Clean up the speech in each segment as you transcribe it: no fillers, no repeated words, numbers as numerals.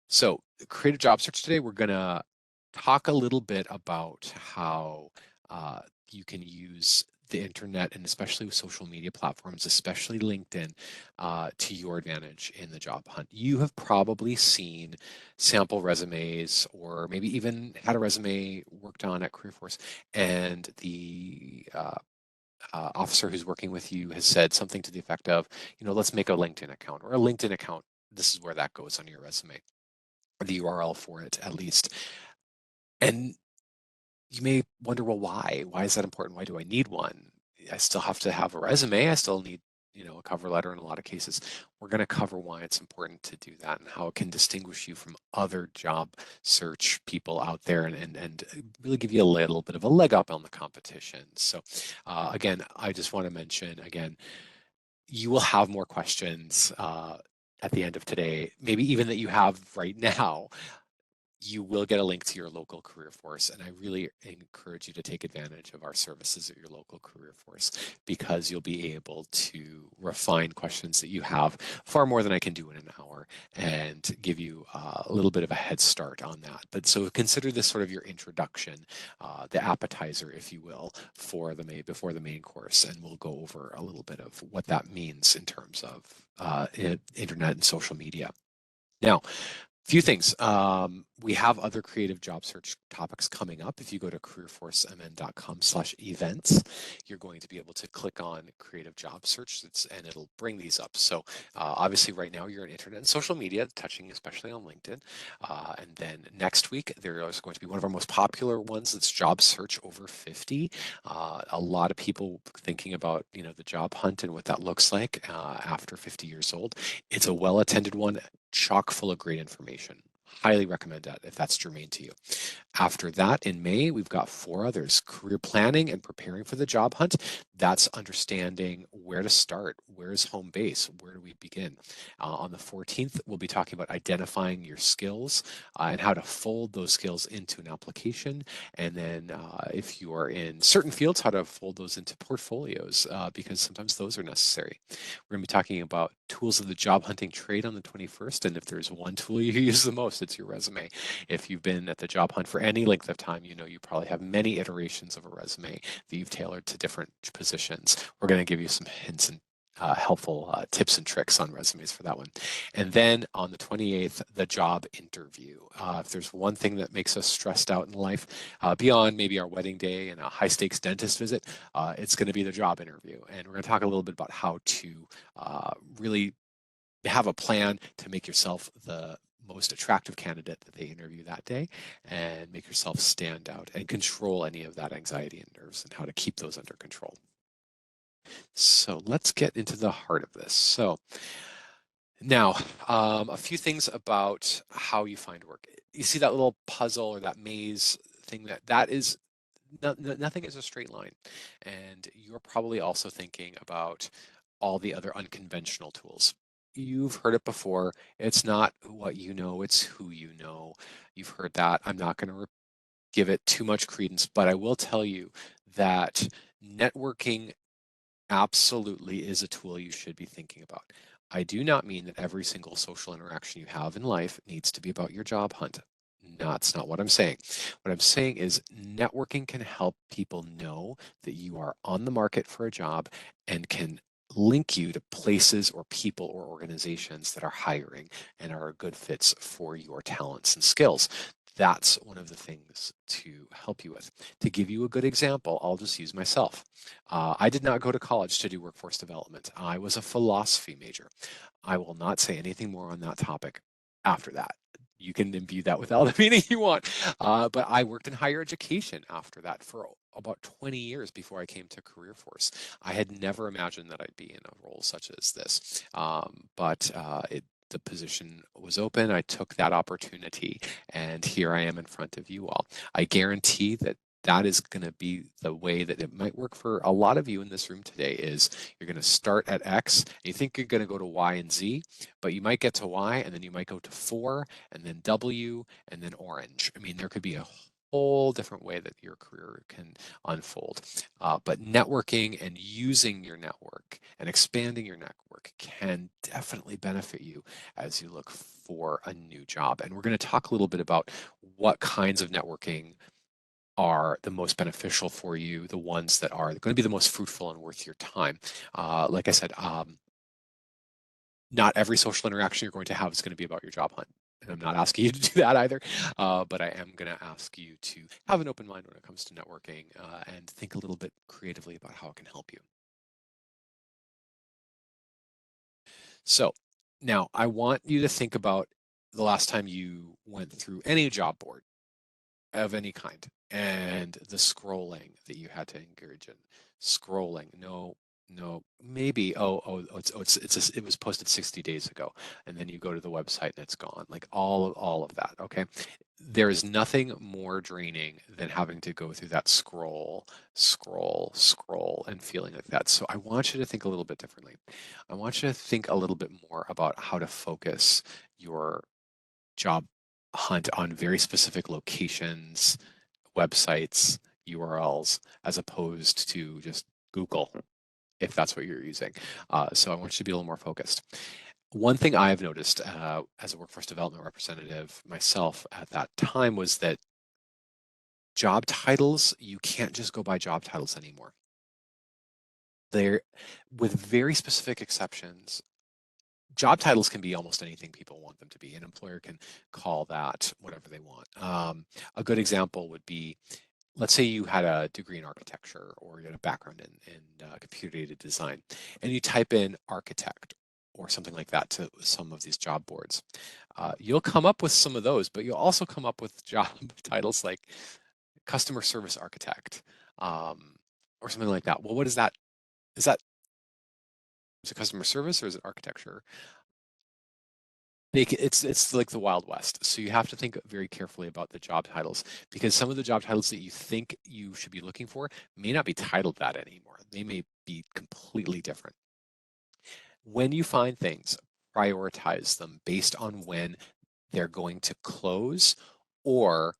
So, creative job search today, we're going to talk a little bit about how you can use the internet and especially with social media platforms, especially LinkedIn, to your advantage in the job hunt. You have probably seen sample resumes or maybe even had a resume worked on at CareerForce, and the officer who's working with you has said something to the effect of, let's make a LinkedIn account or a LinkedIn account. This is where that goes on your resume, or the URL for it at least. And you may wonder, well, why? Why is that important? Why do I need one? I still have to have a resume. I still need, a cover letter in a lot of cases. We're going to cover why it's important to do that and how it can distinguish you from other job search people out there, and really give you a little bit of a leg up on the competition. So again, I just want to mention again, you will have more questions at the end of today, maybe even that you have right now. You will get a link to your local career force, and I really encourage you to take advantage of our services at your local career force, because you'll be able to refine questions that you have far more than I can do in an hour, and give you a little bit of a head start on that. But so consider this sort of your introduction, the appetizer, if you will, for before the main course, and we'll go over a little bit of what that means in terms of internet and social media. Now, few things. We have other creative job search topics coming up. If you go to careerforcemn.com/events, you're going to be able to click on creative job search, and it'll bring these up. So obviously right now you're in internet and social media, touching especially on LinkedIn. And then next week, there is going to be one of our most popular ones. That's job search over 50. A lot of people thinking about, the job hunt and what that looks like after 50 years old. It's a well-attended one, chock full of great information. Highly recommend that if that's germane to you. After that, in May, we've got 4 others: career planning and preparing for the job hunt. That's understanding where to start. Where's home base? Where do we begin? On the 14th, we'll be talking about identifying your skills and how to fold those skills into an application. And then if you are in certain fields, how to fold those into portfolios, because sometimes those are necessary. We're going to be talking about tools of the job hunting trade on the 21st. And if there's one tool you use the most, it's your resume. If you've been at the job hunt for any length of time, you probably have many iterations of a resume that you've tailored to different positions. We're going to give you some hints and helpful tips and tricks on resumes for that one. And then on the 28th, the job interview. If there's one thing that makes us stressed out in life, beyond maybe our wedding day and a high stakes dentist visit, it's going to be the job interview. And we're going to talk a little bit about how to really have a plan to make yourself the most attractive candidate that they interview that day, and make yourself stand out and control any of that anxiety and nerves, and how to keep those under control. So let's get into the heart of this. So now, a few things about how you find work. You see that little puzzle or that maze thing, that is nothing is a straight line. And you're probably also thinking about all the other unconventional tools. You've heard it before. It's not what you know, it's who you know. You've heard that. I'm not going to give it too much credence, but I will tell you that networking absolutely is a tool you should be thinking about. I do not mean that every single social interaction you have in life needs to be about your job hunt. That's not what I'm saying. What I'm saying is networking can help people know that you are on the market for a job, and can link you to places or people or organizations that are hiring and are good fits for your talents and skills. That's one of the things to help you with. To give you a good example, I'll just use myself. I did not go to college to do workforce development. I was a philosophy major. I will not say anything more on that topic after that. You can imbue that with all the meaning you want. But I worked in higher education after that for about 20 years before I came to CareerForce. I had never imagined that I'd be in a role such as this. The position was open. I took that opportunity, and here I am in front of you all. I guarantee that that is going to be the way that it might work for a lot of you in this room today. Is you're going to start at X, and you think you're going to go to Y and Z, but you might get to Y, and then you might go to 4, and then W, and then orange. I mean, there could be a whole different way that your career can unfold. But networking and using your network and expanding your network can definitely benefit you as you look for a new job. And we're going to talk a little bit about what kinds of networking are the most beneficial for you, the ones that are going to be the most fruitful and worth your time. Like I said, not every social interaction you're going to have is going to be about your job hunt. And I'm not asking you to do that either, but I am going to ask you to have an open mind when it comes to networking and think a little bit creatively about how it can help you. So now I want you to think about the last time you went through any job board of any kind and the scrolling that you had to engage in. Scrolling, no, no, maybe, it was posted 60 days ago, and then you go to the website and it's gone. Like all of that, okay? There is nothing more draining than having to go through that scroll, and feeling like that. So I want you to think a little bit differently. I want you to think a little bit more about how to focus your job hunt on very specific locations, websites, URLs, as opposed to just Google, if that's what you're using. So I want you to be a little more focused. One thing I've noticed as a workforce development representative myself at that time was that job titles, you can't just go by job titles anymore. They're, with very specific exceptions, job titles can be almost anything people want them to be. An employer can call that whatever they want. A good example would be, let's say you had a degree in architecture or you had a background in computer-aided design, and you type in architect or something like that to some of these job boards. You'll come up with some of those, but you'll also come up with job titles like customer service architect or something like that. Well, what is that? Is that is it customer service or is it architecture? It's like the Wild West. So you have to think very carefully about the job titles because some of the job titles that you think you should be looking for may not be titled that anymore. They may be completely different. When you find things, prioritize them based on when they're going to close or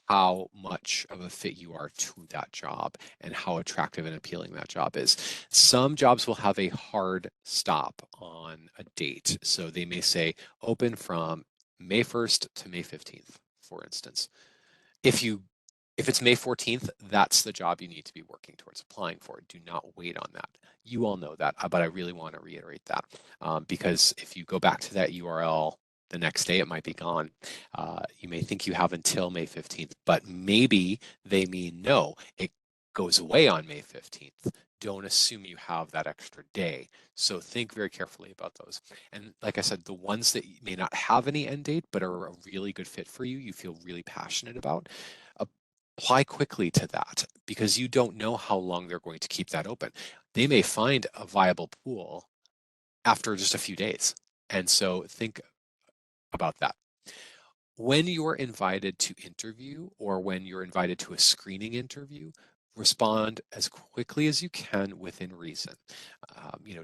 how much of a fit you are to that job and how attractive and appealing that job is. Some jobs will have a hard stop on a date. So they may say open from May 1st to May 15th, for instance. If you if it's May 14th, that's the job you need to be working towards applying for. Do not wait on that. You all know that, but I really want to reiterate that because if you go back to that URL the next day, it might be gone. You may think you have until May 15th, but maybe they mean no, it goes away on May 15th. Don't assume you have that extra day. So think very carefully about those. And like I said, the ones that may not have any end date, but are a really good fit for you, you feel really passionate about, apply quickly to that because you don't know how long they're going to keep that open. They may find a viable pool after just a few days. And so think about that. When you're invited to interview or when you're invited to a screening interview, respond as quickly as you can within reason.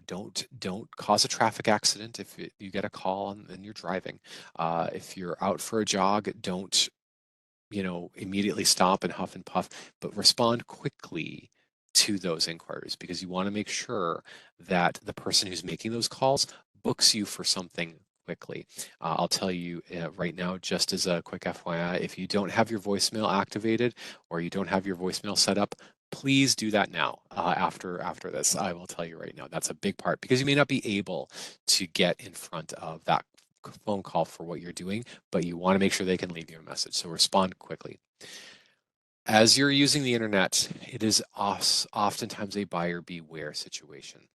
Don't cause a traffic accident if you get a call and you're driving. If you're out for a jog, don't immediately stop and huff and puff, but respond quickly to those inquiries because you want to make sure that the person who's making those calls books you for something quickly. I'll tell you right now, just as a quick FYI, if you don't have your voicemail activated or you don't have your voicemail set up, please do that now after this. I will tell you right now, that's a big part because you may not be able to get in front of that phone call for what you're doing, but you want to make sure they can leave you a message. So respond quickly. As you're using the internet, it is oftentimes a buyer beware situation.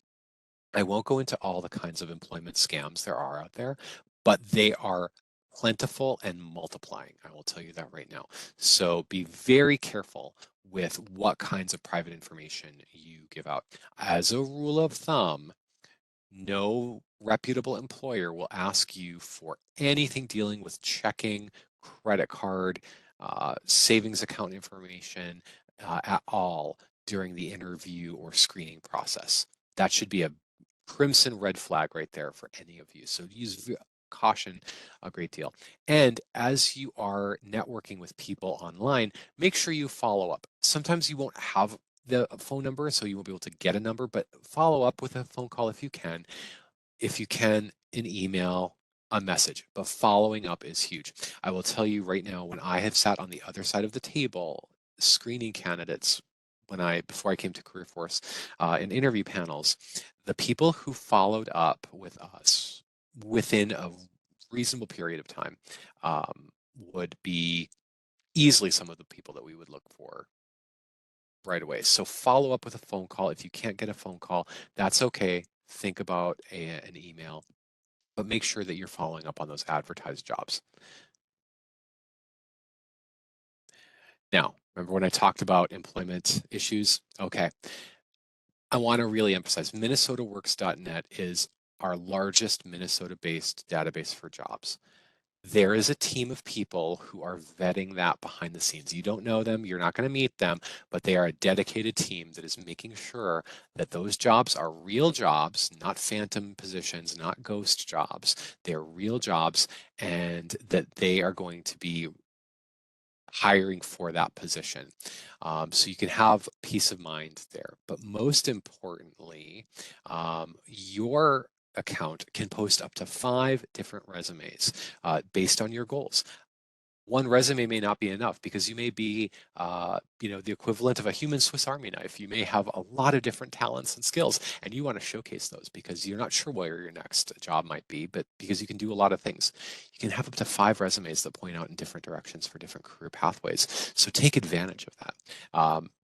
I won't go into all the kinds of employment scams there are out there, but they are plentiful and multiplying. I will tell you that right now. So be very careful with what kinds of private information you give out. As a rule of thumb, no reputable employer will ask you for anything dealing with checking, credit card, savings account information at all during the interview or screening process. That should be a crimson red flag right there for any of you. So use caution a great deal. And as you are networking with people online, make sure you follow up. Sometimes you won't have the phone number, so you won't be able to get a number, but follow up with a phone call if you can. If you can, an email, a message, but following up is huge. I will tell you right now, when I have sat on the other side of the table screening candidates before I came to CareerForce in interview panels, the people who followed up with us within a reasonable period of time would be easily some of the people that we would look for right away. So follow up with a phone call. If you can't get a phone call, that's okay. Think about an email, but make sure that you're following up on those advertised jobs. Now, remember when I talked about employment issues? Okay. I want to really emphasize MinnesotaWorks.net is our largest Minnesota-based database for jobs. There is a team of people who are vetting that behind the scenes. You don't know them, you're not going to meet them, but they are a dedicated team that is making sure that those jobs are real jobs, not phantom positions, not ghost jobs. They're real jobs, and that they are going to be hiring for that position. So you can have peace of mind there. But most importantly, your account can post up to 5 different resumes based on your goals. One resume may not be enough because you may be, the equivalent of a human Swiss Army knife. You may have a lot of different talents and skills, and you want to showcase those because you're not sure where your next job might be, but because you can do a lot of things. You can have up to 5 resumes that point out in different directions for different career pathways. So take advantage of that.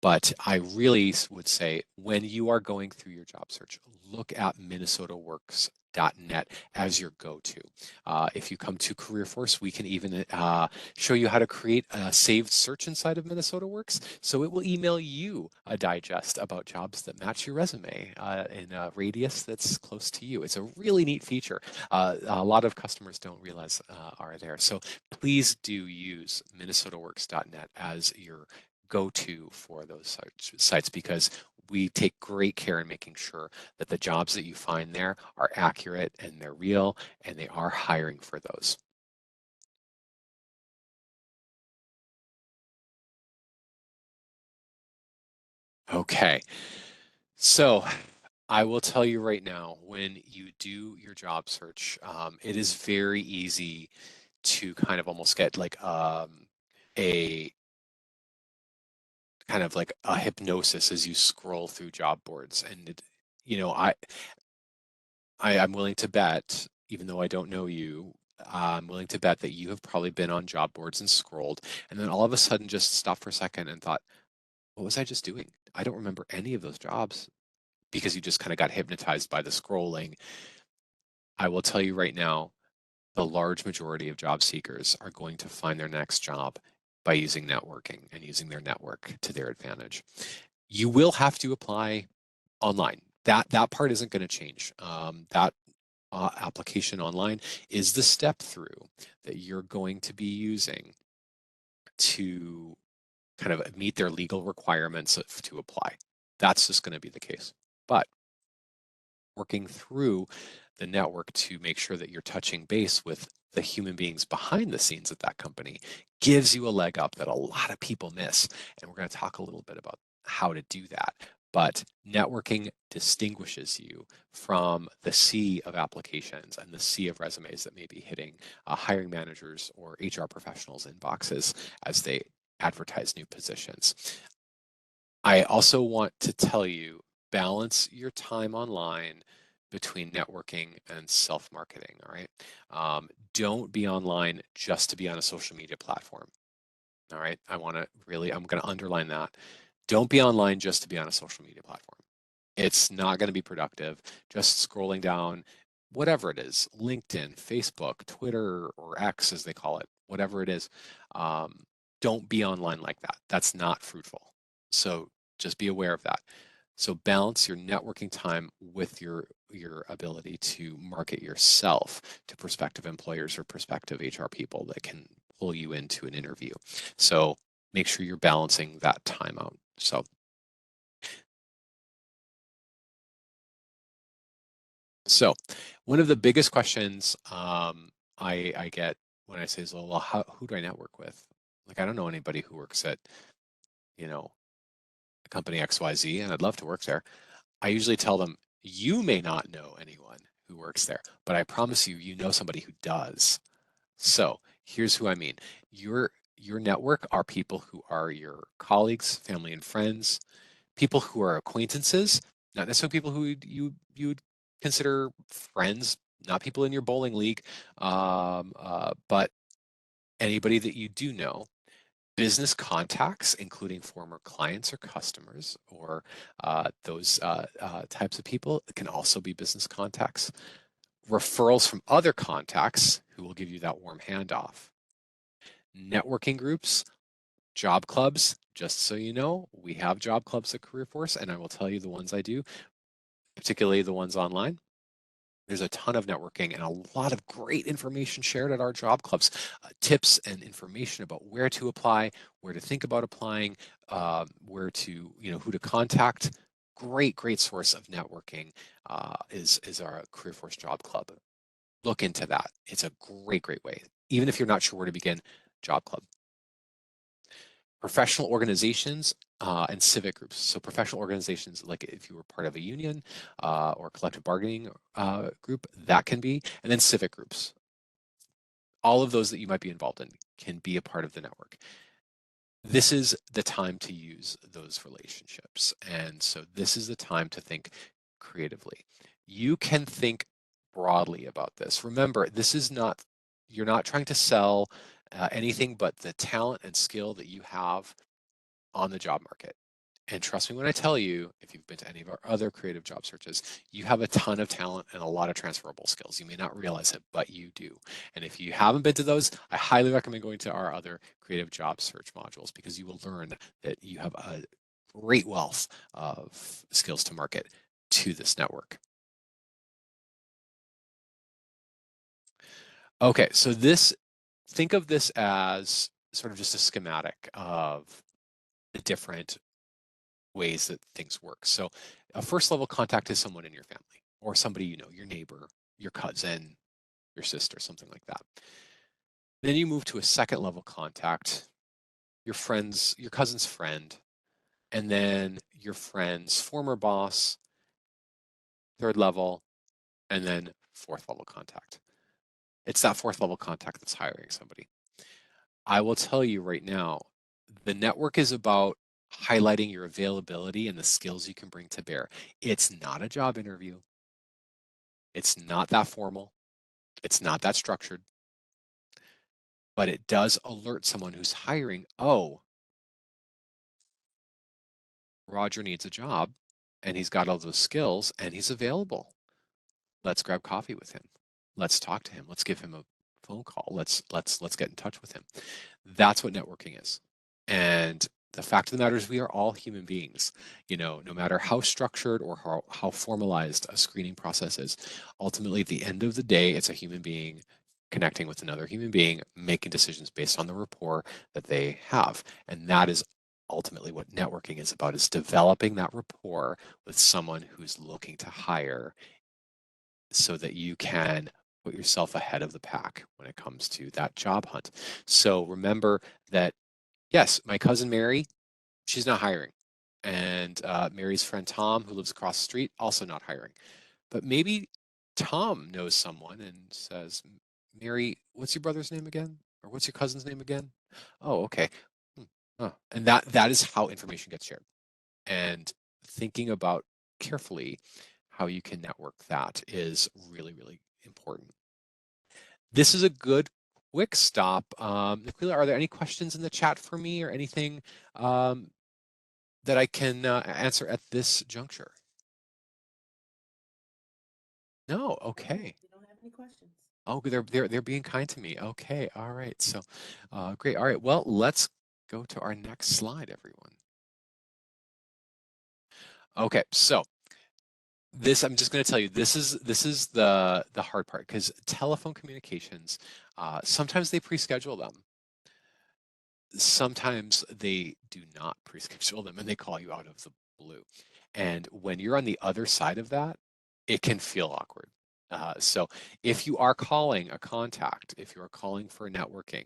But I really would say when you are going through your job search, look at MinnesotaWorks.net as your go-to. If you come to CareerForce, we can even show you how to create a saved search inside of Minnesota Works. So it will email you a digest about jobs that match your resume in a radius that's close to you. It's a really neat feature. A lot of customers don't realize are there. So please do use MinnesotaWorks.net as your go-to for those sites because we take great care in making sure that the jobs that you find there are accurate and they're real and they are hiring for those. Okay, so I will tell you right now, when you do your job search, it is very easy to kind of almost get like a kind of like a hypnosis as you scroll through job boards. And you know, I'm willing to bet, even though I don't know you, I'm willing to bet that you have probably been on job boards and scrolled, and then all of a sudden just stopped for a second and thought, what was I just doing? I don't remember any of those jobs because you just kind of got hypnotized by the scrolling. I will tell you right now, the large majority of job seekers are going to find their next job by using networking and using their network to their advantage. You will have to apply online. That part isn't going to change. That application online is the step through that you're going to be using to kind of meet their legal requirements to apply. That's just going to be the case. But working through the network to make sure that you're touching base with the human beings behind the scenes at that company gives you a leg up that a lot of people miss. And we're going to talk a little bit about how to do that. But networking distinguishes you from the sea of applications and the sea of resumes that may be hitting hiring managers or HR professionals' inboxes as they advertise new positions. I also want to tell you, balance your time online between networking and self-marketing, all right? Don't be online just to be on a social media platform, all right? I'm going to underline that. Don't be online just to be on a social media platform. It's not going to be productive. Just scrolling down, whatever it is, LinkedIn, Facebook, Twitter, or X as they call it, whatever it is, don't be online like that. That's not fruitful. So just be aware of that. So balance your networking time with your ability to market yourself to prospective employers or prospective HR people that can pull you into an interview. So make sure you're balancing that time out. So one of the biggest questions I get when I say, well, who do I network with? Like, I don't know anybody who works at, you know, company XYZ, and I'd love to work there. I usually tell them, you may not know anyone who works there, but I promise you, you know somebody who does. So here's who I mean. Your network are people who are your colleagues, family and friends, people who are acquaintances, not necessarily people who you would consider friends, not people in your bowling league, but anybody that you do know. Business contacts, including former clients or customers, or those types of people, can also be business contacts. Referrals from other contacts who will give you that warm handoff. Networking groups, job clubs. Just so you know, we have job clubs at Career Force, and I will tell you the ones I do, particularly the ones online. There's a ton of networking and a lot of great information shared at our job clubs, tips and information about where to apply, where to think about applying, where to, who to contact. Great source of networking is our Career Force Job Club. Look into that. It's a great way. Even if you're not sure where to begin, Job Club. Professional organizations and civic groups. So professional organizations, like if you were part of a union or collective bargaining group, that can be, and then civic groups. All of those that you might be involved in can be a part of the network. This is the time to use those relationships. And so this is the time to think creatively. You can think broadly about this. Remember, you're not trying to sell anything but the talent and skill that you have on the job market. And trust me when I tell you, if you've been to any of our other creative job searches, you have a ton of talent and a lot of transferable skills. You may not realize it, but you do. And if you haven't been to those, I highly recommend going to our other creative job search modules, because you will learn that you have a great wealth of skills to market to this network. Okay, so think of this as sort of just a schematic of the different ways that things work. So a first level contact is someone in your family or somebody you know, your neighbor, your cousin, your sister, something like that. Then you move to a second level contact, your cousin's friend, and then your friend's former boss, third level, and then fourth level contact. It's that fourth level contact that's hiring somebody. I will tell you right now, the network is about highlighting your availability and the skills you can bring to bear. It's not a job interview. It's not that formal. It's not that structured, but it does alert someone who's hiring, oh, Roger needs a job and he's got all those skills and he's available. Let's grab coffee with him. Let's talk to him. Let's give him a phone call. Let's get in touch with him. That's what networking is. And the fact of the matter is we are all human beings. No matter how structured or how formalized a screening process is, ultimately at the end of the day, it's a human being connecting with another human being, making decisions based on the rapport that they have. And that is ultimately what networking is about, is developing that rapport with someone who's looking to hire so that you can put yourself ahead of the pack when it comes to that job hunt. So remember that, yes, my cousin Mary, she's not hiring. And Mary's friend Tom, who lives across the street, also not hiring. But maybe Tom knows someone and says, Mary, what's your brother's name again? Or what's your cousin's name again? Oh, okay. Oh. And that is how information gets shared. And thinking about carefully how you can network that is really important. This is a good quick stop. Niquila, are there any questions in the chat for me or anything that I can answer at this juncture? No, okay. We don't have any questions. Oh, they're being kind to me. Okay, all right. So, great. All right. Well, let's go to our next slide, everyone. Okay, so this I'm just going to tell you, this is the hard part, because telephone communications, sometimes they pre-schedule them. Sometimes they do not pre-schedule them and they call you out of the blue. And when you're on the other side of that, it can feel awkward. So if you are calling a contact, if you are calling for networking,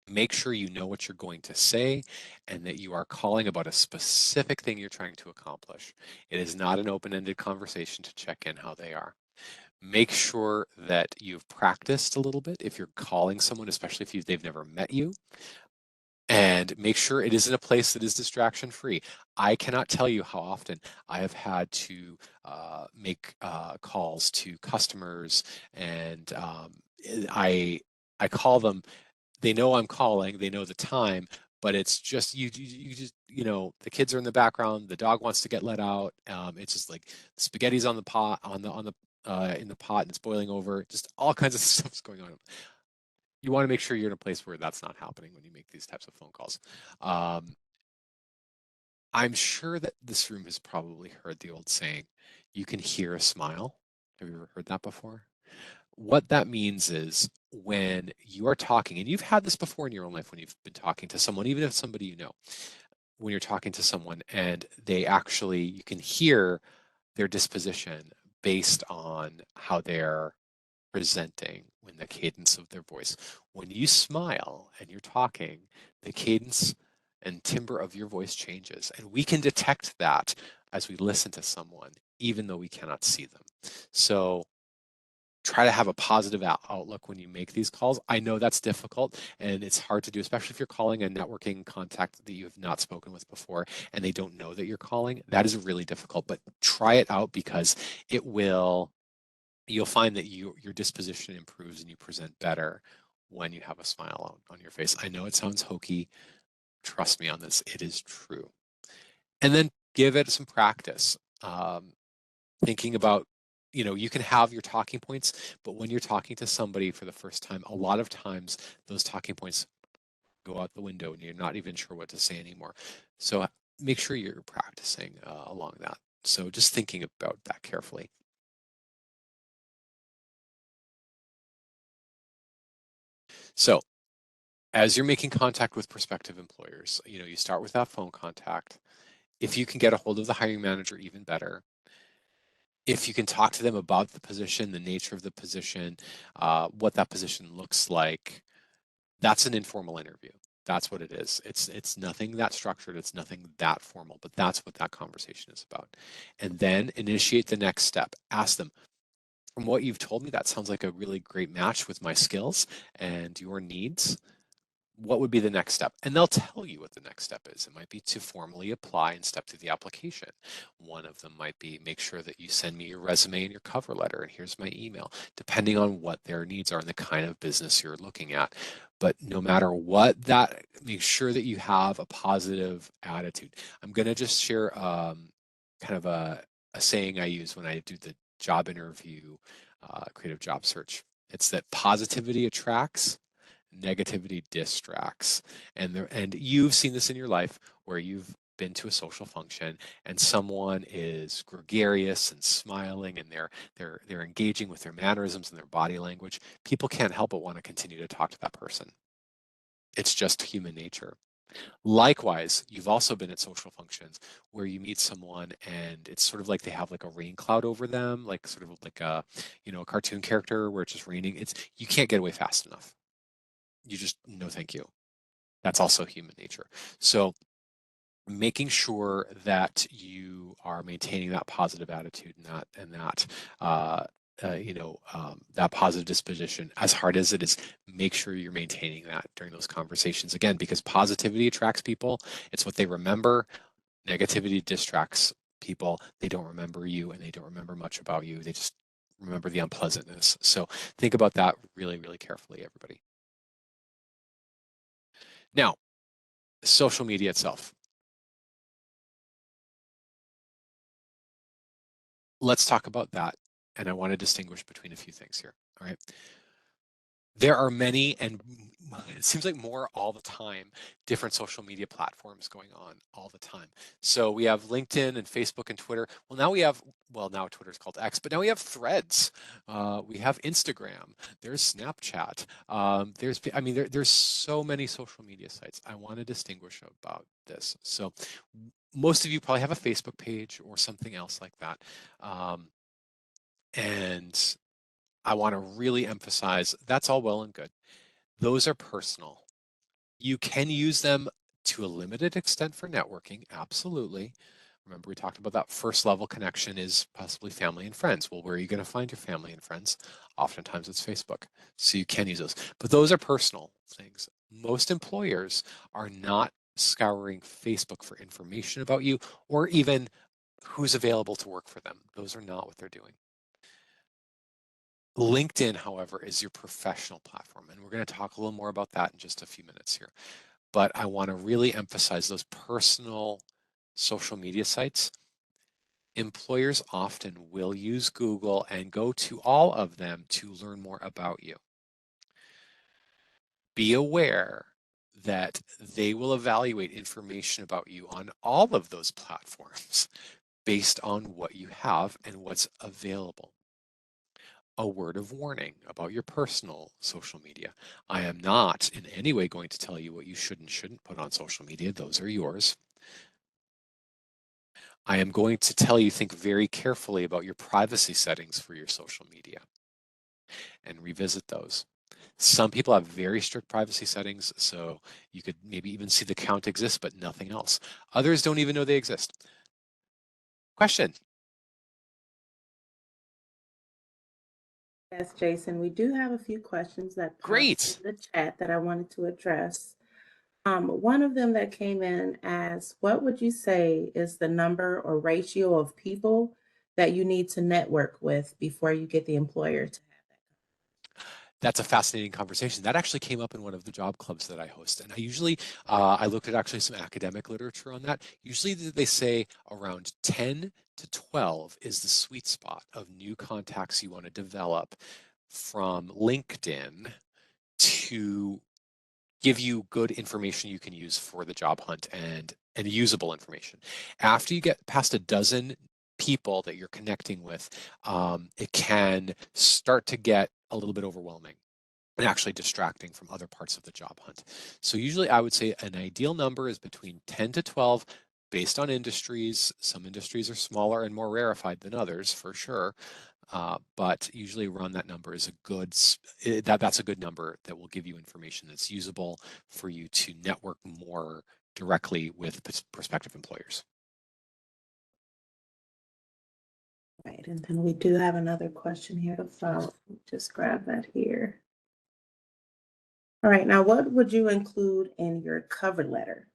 make sure you know what you're going to say and that you are calling about a specific thing you're trying to accomplish. It is not an open-ended conversation to check in how they are. Make sure that you've practiced a little bit if you're calling someone, especially if they've never met you, and make sure it is in a place that is distraction free. I cannot tell you how often I have had to make calls to customers, and I call them. They know I'm calling. They know the time, but it's just you just the kids are in the background. The dog wants to get let out. It's just like spaghetti's on the pot on the in the pot and it's boiling over. Just all kinds of stuff's going on. You want to make sure you're in a place where that's not happening when you make these types of phone calls. Um, I'm sure that this room has probably heard the old saying, you can hear a smile. Have you ever heard that before? What that means is when you are talking, and you've had this before in your own life when you've been talking to someone, even if somebody you know, when you're talking to someone and they actually, you can hear their disposition based on how they're presenting when the cadence of their voice. When you smile and you're talking, the cadence and timbre of your voice changes. And we can detect that as we listen to someone, even though we cannot see them. So try to have a positive outlook when you make these calls. I know that's difficult and it's hard to do, especially if you're calling a networking contact that you have not spoken with before and they don't know that you're calling. That is really difficult, but try it out because it will you'll find that your disposition improves and you present better when you have a smile on your face. I know it sounds hokey. Trust me on this, it is true. And then give it some practice. Thinking about, you can have your talking points, but when you're talking to somebody for the first time, a lot of times those talking points go out the window and you're not even sure what to say anymore. So make sure you're practicing along that. So just thinking about that carefully. So as you're making contact with prospective employers, you start with that phone contact. If you can get a hold of the hiring manager, even better. If you can talk to them about the position, the nature of the position, what that position looks like, that's an informal interview. That's what it is. It's nothing that structured. It's nothing that formal, but that's what that conversation is about. And then initiate the next step. Ask them, from what you've told me, that sounds like a really great match with my skills and your needs. What would be the next step? And they'll tell you what the next step is. It might be to formally apply and step through the application. One of them might be make sure that you send me your resume and your cover letter, and here's my email, depending on what their needs are and the kind of business you're looking at. But no matter what, that make sure that you have a positive attitude. I'm going to just share kind of a saying I use when I do the job interview, creative job search. It's that positivity attracts, negativity distracts. And you've seen this in your life where you've been to a social function and someone is gregarious and smiling and they're engaging with their mannerisms and their body language. People can't help but want to continue to talk to that person. It's just human nature. Likewise, you've also been at social functions where you meet someone and it's sort of like they have like a rain cloud over them, like sort of like a cartoon character where it's just raining. You can't get away fast enough. You just no thank you. That's also human nature. So making sure that you are maintaining that positive attitude and that that positive disposition, as hard as it is, make sure you're maintaining that during those conversations. Again, because positivity attracts people. It's what they remember. Negativity distracts people. They don't remember you and they don't remember much about you. They just remember the unpleasantness. So think about that really, really carefully, everybody. Now, social media itself. Let's talk about that. And I want to distinguish between a few things here. All right. There are many, and it seems like more all the time, different social media platforms going on all the time. So we have LinkedIn and Facebook and Twitter. Now Twitter's called X, but now we have Threads. We have Instagram. There's Snapchat. There's so many social media sites. I want to distinguish about this. So most of you probably have a Facebook page or something else like that. And I want to really emphasize that's all well and good. Those are personal. You can use them to a limited extent for networking, absolutely. Remember, we talked about that first level connection is possibly family and friends. Well, where are you going to find your family and friends? Oftentimes it's Facebook. So you can use those. But those are personal things. Most employers are not scouring Facebook for information about you or even who's available to work for them. Those are not what they're doing. LinkedIn, however, is your professional platform, and we're going to talk a little more about that in just a few minutes here. But I want to really emphasize those personal social media sites. Employers often will use Google and go to all of them to learn more about you. Be aware that they will evaluate information about you on all of those platforms based on what you have and what's available. A word of warning about your personal social media. I am not in any way going to tell you what you should and shouldn't put on social media. Those are yours. I am going to tell you think very carefully about your privacy settings for your social media and revisit those. Some people have very strict privacy settings, so you could maybe even see the count exists, but nothing else. Others don't even know they exist. Question? Yes, Jason, we do have a few questions that popped in Great. the chat that I wanted to address. One of them that came in as, what would you say is the number or ratio of people that you need to network with before you get the employer to have that? That's a fascinating conversation. That actually came up in one of the job clubs that I host. And I usually, I looked at actually some academic literature on that. Usually they say around 10 to 12 is the sweet spot of new contacts you want to develop from LinkedIn to give you good information you can use for the job hunt and usable information. After you get past a dozen people that you're connecting with, it can start to get a little bit overwhelming and actually distracting from other parts of the job hunt. So usually I would say an ideal number is between 10 to 12 based on industries. Some industries are smaller and more rarefied than others for sure. But usually around that number is a good that's a good number that will give you information that's usable for you to network more directly with prospective employers. Right, and then we do have another question here to follow. Just grab that here. All right, now what would you include in your cover letter?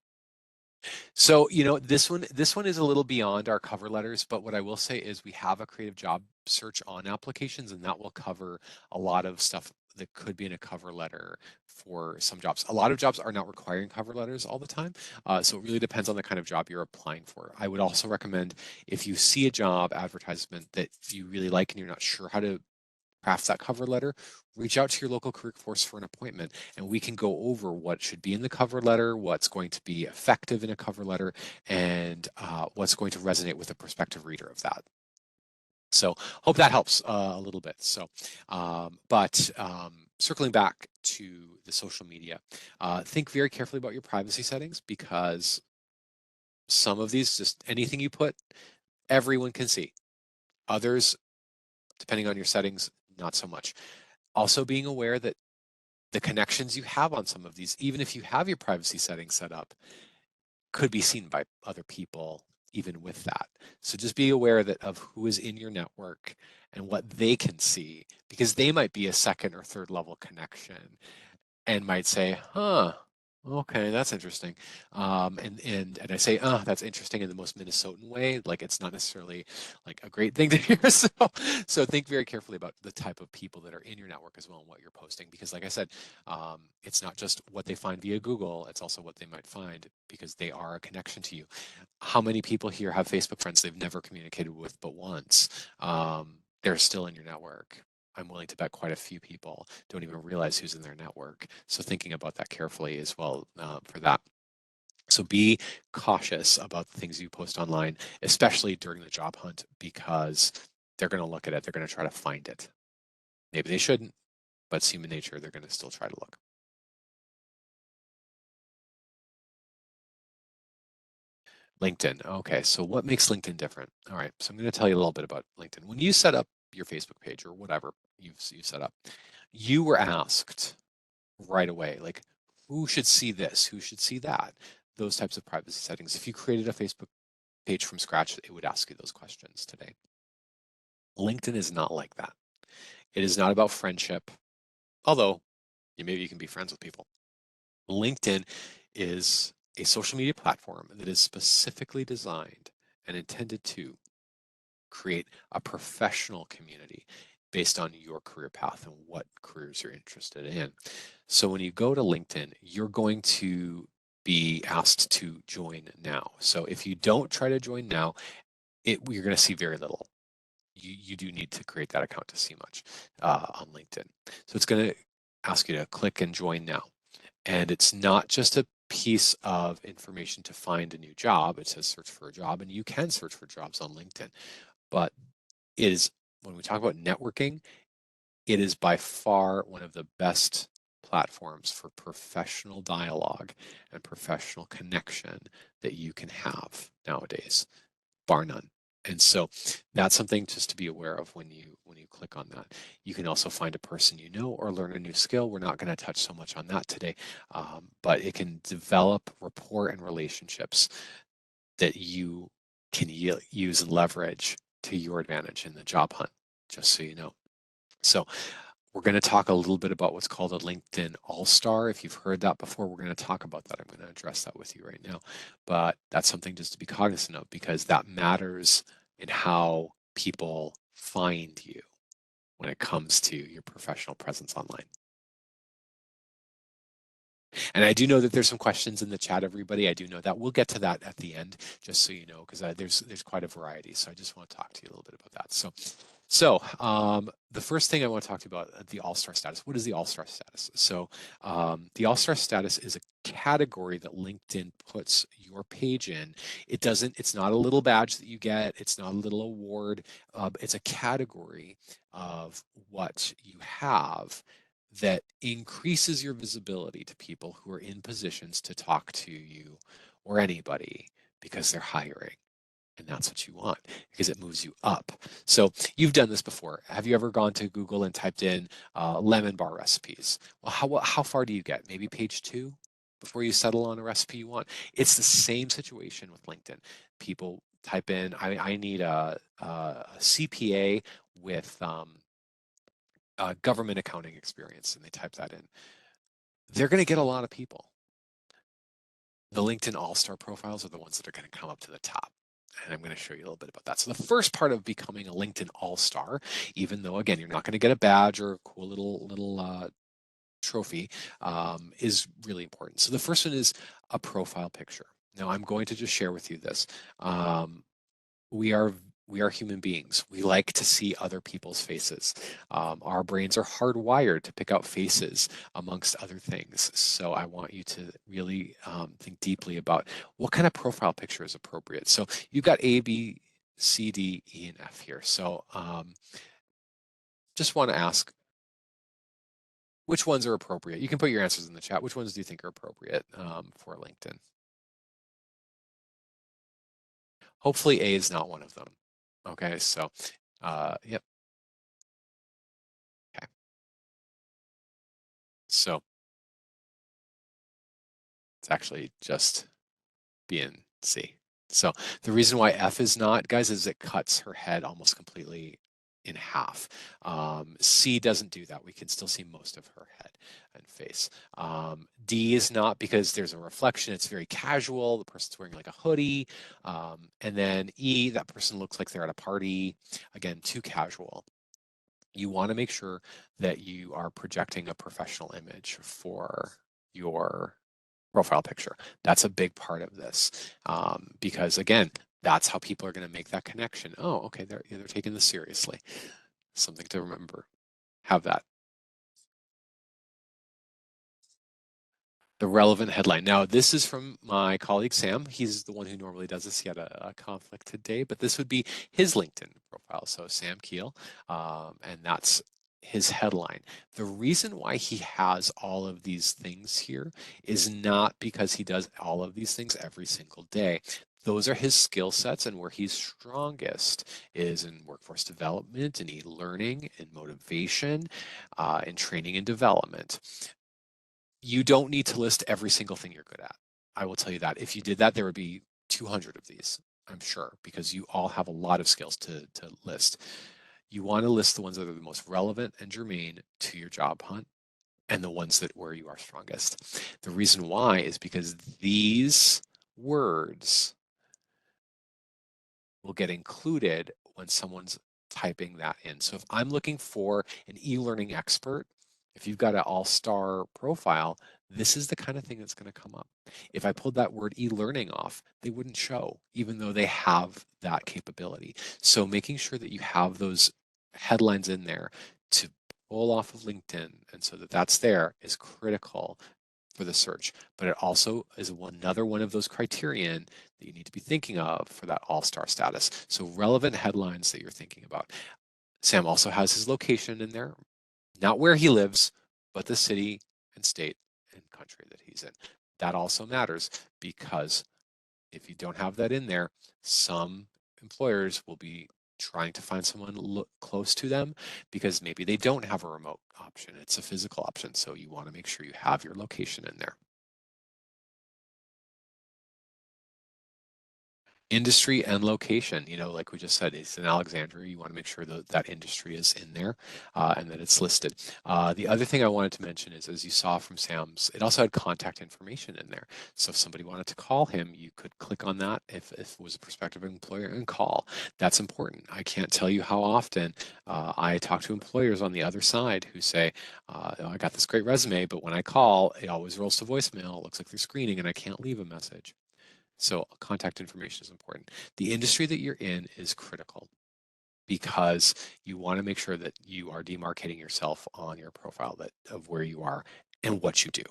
So, this one is a little beyond our cover letters, but what I will say is we have a creative job search on applications, and that will cover a lot of stuff that could be in a cover letter for some jobs. A lot of jobs are not requiring cover letters all the time, so it really depends on the kind of job you're applying for. I would also recommend if you see a job advertisement that you really like and you're not sure how to craft that cover letter, reach out to your local career force for an appointment and we can go over what should be in the cover letter, what's going to be effective in a cover letter, and what's going to resonate with a prospective reader of that. So hope that helps a little bit. So, circling back to the social media, think very carefully about your privacy settings because some of these, just anything you put, everyone can see. Others, depending on your settings, not so much. Also being aware that the connections you have on some of these, even if you have your privacy settings set up, could be seen by other people even with that. So just be aware that of who is in your network and what they can see, because they might be a second or third level connection and might say, huh, okay, that's interesting. And I say, that's interesting in the most Minnesotan way. Like it's not necessarily like a great thing to hear. So think very carefully about the type of people that are in your network as well and what you're posting. Because like I said, it's not just what they find via Google, it's also what they might find because they are a connection to you. How many people here have Facebook friends they've never communicated with but once? They're still in your network. I'm willing to bet quite a few people don't even realize who's in their network. So thinking about that carefully as well for that. So be cautious about the things you post online, especially during the job hunt, because they're going to look at it. They're going to try to find it. Maybe they shouldn't, but it's human nature. They're going to still try to look. LinkedIn. Okay, so what makes LinkedIn different? All right, so I'm going to tell you a little bit about LinkedIn. When you set up your Facebook page or whatever you've set up, you were asked right away, like, who should see this? Who should see that? Those types of privacy settings. If you created a Facebook page from scratch, it would ask you those questions today. LinkedIn is not like that. It is not about friendship, although maybe you can be friends with people. LinkedIn is a social media platform that is specifically designed and intended to create a professional community based on your career path and what careers you're interested in. So when you go to LinkedIn, you're going to be asked to join now. So if you don't try to join now, you're going to see very little. You do need to create that account to see much on LinkedIn. So it's going to ask you to click and join now. And it's not just a piece of information to find a new job. It says search for a job, and you can search for jobs on LinkedIn. But it is, when we talk about networking, it is by far one of the best platforms for professional dialogue and professional connection that you can have nowadays, bar none. And so that's something just to be aware of when you click on that. You can also find a person you know or learn a new skill. We're not going to touch so much on that today, but it can develop rapport and relationships that you can use and leverage to your advantage in the job hunt, just so you know. So we're going to talk a little bit about what's called a LinkedIn All-Star. If you've heard that before, we're going to talk about that. I'm going to address that with you right now. But that's something just to be cognizant of, because that matters in how people find you when it comes to your professional presence online. And I do know that there's some questions in the chat, everybody. I do know that. We'll get to that at the end, just so you know, because there's quite a variety. So I just want to talk to you a little bit about that. So the first thing I want to talk to you about, the All-Star status. What is the All-Star status? So the All-Star status is a category that LinkedIn puts your page in. It's not a little badge that you get. It's not a little award. It's a category of what you have that increases your visibility to people who are in positions to talk to you or anybody because they're hiring. And that's what you want, because it moves you up. So you've done this before. Have you ever gone to Google and typed in lemon bar recipes? Well, how far do you get? Maybe page 2 before you settle on a recipe you want? It's the same situation with LinkedIn. People type in, I need a CPA with government accounting experience, and they type that in. They're going to get a lot of people. The LinkedIn All-Star profiles are the ones that are going to come up to the top. And I'm going to show you a little bit about that. So the first part of becoming a LinkedIn All-Star, even though, again, you're not going to get a badge or a cool little trophy, is really important. So the first one is a profile picture. Now, I'm going to just share with you this. We are human beings. We like to see other people's faces. Our brains are hardwired to pick out faces amongst other things. So I want you to really think deeply about what kind of profile picture is appropriate. So you've got A, B, C, D, E, and F here. So just want to ask, which ones are appropriate? You can put your answers in the chat. Which ones do you think are appropriate for LinkedIn? Hopefully A is not one of them. Okay, so yep. Okay. So it's actually just B and C. So the reason why F is not, guys, is it cuts her head almost completely in half. C doesn't do that. We can still see most of her head and face. D is not, because there's a reflection. It's very casual. The person's wearing like a hoodie. And then E, that person looks like they're at a party. Again, too casual. You want to make sure that you are projecting a professional image for your profile picture. That's a big part of this, because again, that's how people are going to make that connection. Oh, okay, they're taking this seriously. Something to remember. Have that. The relevant headline. Now, this is from my colleague Sam. He's the one who normally does this. He had a conflict today, but this would be his LinkedIn profile. So Sam Keel, and that's his headline. The reason why he has all of these things here is not because he does all of these things every single day. Those are his skill sets, and where he's strongest is in workforce development, in e-learning, in motivation, in training and development. You don't need to list every single thing you're good at. I will tell you that. If you did that, there would be 200 of these, I'm sure, because you all have a lot of skills to list. You want to list the ones that are the most relevant and germane to your job hunt and the ones that where you are strongest. The reason why is because these words will get included when someone's typing that in. So if I'm looking for an e-learning expert, if you've got an all-star profile, this is the kind of thing that's going to come up. If I pulled that word e-learning off, they wouldn't show, even though they have that capability. So making sure that you have those headlines in there to pull off of LinkedIn and so that that's there is critical for the search. But it also is another one of those criterion that you need to be thinking of for that all-star status. So relevant headlines that you're thinking about. Sam also has his location in there, not where he lives, but the city and state and country that he's in. That also matters because if you don't have that in there, some employers will be trying to find someone close to them because maybe they don't have a remote option. It's a physical option. So you want to make sure you have your location in there. Industry and location, like we just said, it's in Alexandria. You want to make sure that that industry is in there and that it's listed. The other thing I wanted to mention is, as you saw from Sam's, it also had contact information in there. So if somebody wanted to call him, you could click on that if it was a prospective employer and call. That's important. I can't tell you how often I talk to employers on the other side who say, I got this great resume, but when I call, it always rolls to voicemail. It looks like they're screening and I can't leave a message. So contact information is important. The industry that you're in is critical because you want to make sure that you are demarcating yourself on your profile of where you are and what you do.